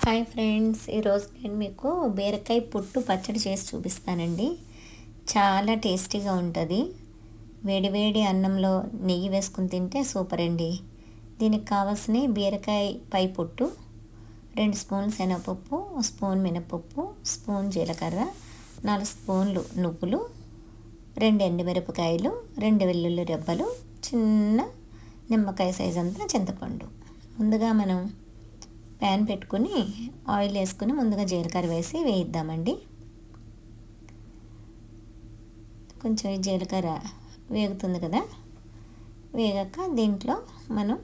Hi friends, ఈరోజు నేను మీకు బీరకాయ పుట్టు పచ్చడి చేసి చూపిస్తానండి. చాలా టేస్టీగా ఉంటుంది. వేడివేడి అన్నంలో నెయ్యి వేసుకుని తింటే సూపర్ అండి. దీనికి కావాల్సిన బీరకాయ పై పుట్టు, 2 స్పూన్లు శనగపప్పు, స్పూన్ మినపప్పు, స్పూన్ జీలకర్ర, 4 స్పూన్లు నువ్వులు, 2 ఎండుమిరపకాయలు, 2 వెల్లుల్లి రెబ్బలు, చిన్న నిమ్మకాయ సైజ్ అంతా చింతపండు. ముందుగా మనం ప్యాన్ పెట్టుకుని ఆయిల్ వేసుకుని ముందుగా జీలకర్ర వేసి వేయిద్దామండి. కొంచెం జీలకర్ర వేగుతుంది కదా, వేగాక దీంట్లో మనం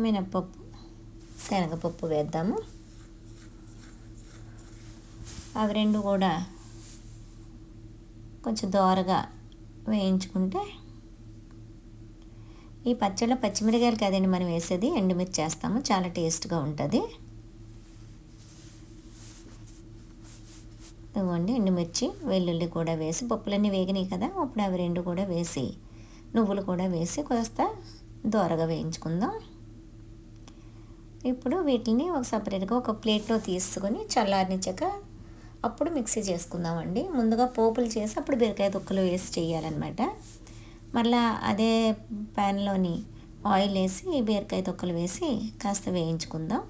మినప్పప్పు, శనగపప్పు వేద్దాము. అవి రెండు కూడా కొంచెం దోరగా వేయించుకుంటే, ఈ పచ్చడిలో పచ్చిమిరకాయలు కదండి మనం వేసేది, ఎండుమిర్చి చేస్తాము, చాలా టేస్ట్గా ఉంటుంది. ఇదిగోండి ఎండుమిర్చి, వెల్లుల్లి కూడా వేసి, పప్పులన్నీ వేగినాయి కదా, అప్పుడు అవి రెండు కూడా వేసి, నువ్వులు కూడా వేసి కాస్త దోరగా వేయించుకుందాం. ఇప్పుడు వీటిని సపరేట్గా ఒక ప్లేట్లో తీసుకొని చల్లారనిచ్చాక అప్పుడు మిక్సీ చేసుకుందామండి. ముందుగా పోపులు చేసి అప్పుడు బీరకాయ తొక్కలు వేసి చేయాలన్నమాట. మళ్ళీ అదే ప్యాన్లోని ఆయిల్ వేసి బీరకాయ తొక్కలు వేసి కాస్త వేయించుకుందాం.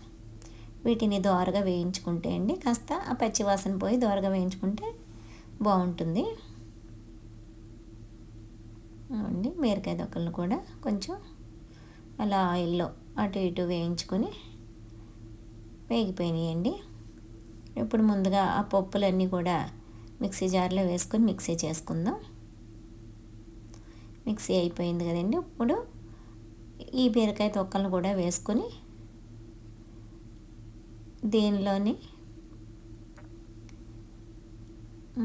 వీటిని దోరగా వేయించుకుంటే అండి, కాస్త ఆ పచ్చివాసన పోయి దోరగా వేయించుకుంటే బాగుంటుంది అండి. బీరకాయ తొక్కలను కూడా కొంచెం అలా ఆయిల్లో అటు ఇటు వేయించుకొని వేగిపోయినాయండి. ఇప్పుడు ముందుగా ఆ పప్పులన్నీ కూడా మిక్సీ జార్లో వేసుకొని మిక్సీ చేసుకుందాం. మిక్సీ అయిపోయింది కదండి. ఇప్పుడు ఈ బీరకాయ తొక్కలను కూడా వేసుకొని దీనిలోని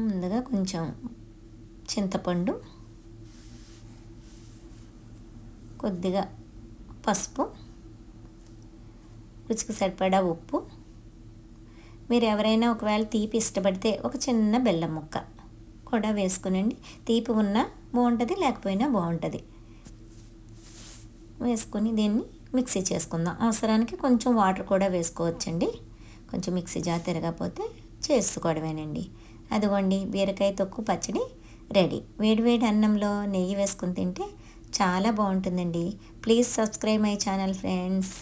ముందుగా కొంచెం చింతపండు, కొద్దిగా పసుపు, రుచికి సరిపడా ఉప్పు, మీరు ఎవరైనా ఒకవేళ తీపి ఇష్టపడితే ఒక చిన్న బెల్లం ముక్క కూడా వేసుకునండి. తీపి ఉన్నా బాగుంటుంది, లేకపోయినా బాగుంటుంది. వేసుకొని దీన్ని మిక్సీ చేసుకుందాం. అవసరానికి కొంచెం వాటర్ కూడా వేసుకోవచ్చండి. కొంచెం మిక్సీ జార్ తిరగకపోతే చేసుకోవడమేనండి. అదిగోండి బీరకాయ తొక్కు పచ్చడి రెడీ. వేడివేడి అన్నంలో నెయ్యి వేసుకుని తింటే చాలా బాగుంటుందండి. Please subscribe my channel friends.